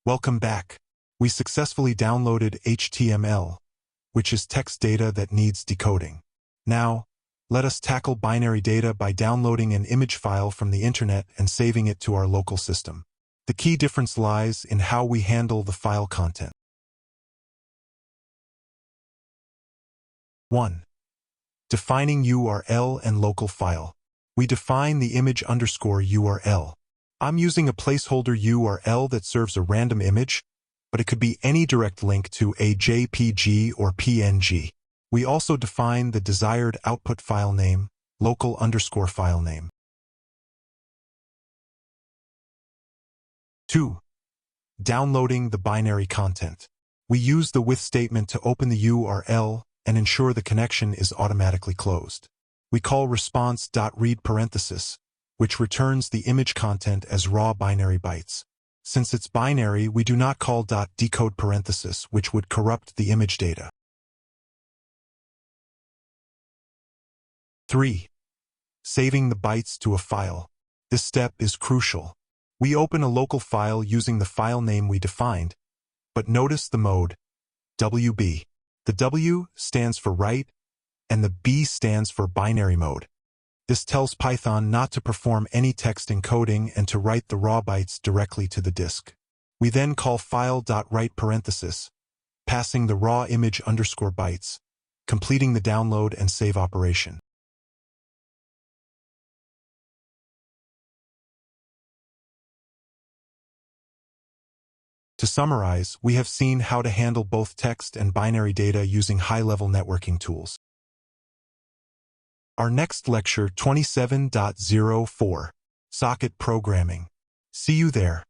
Welcome back. We successfully downloaded HTML, which is text data that needs decoding. Now, let us tackle binary data by downloading an image file from the internet and saving it to our local system. The key difference lies in how we handle the file content. 1. Defining URL and local file. We define the image_URL. I'm using a placeholder URL that serves a random image, but it could be any direct link to a JPG or PNG. We also define the desired output file name, local_file name. 2. Downloading the binary content. We use the with statement to open the URL and ensure the connection is automatically closed. We call response.read parenthesis, which returns the image content as raw binary bytes. Since it's binary, we do not call .decode parenthesis, which would corrupt the image data. 3. Saving the bytes to a file. This step is crucial. We open a local file using the file name we defined, but notice the mode, WB. The W stands for write, and the B stands for binary mode. This tells Python not to perform any text encoding and to write the raw bytes directly to the disk. We then call file.write parenthesis, passing the raw image_bytes, completing the download and save operation. To summarize, we have seen how to handle both text and binary data using high-level networking tools. Our next lecture 27.04, Socket Programming. See you there.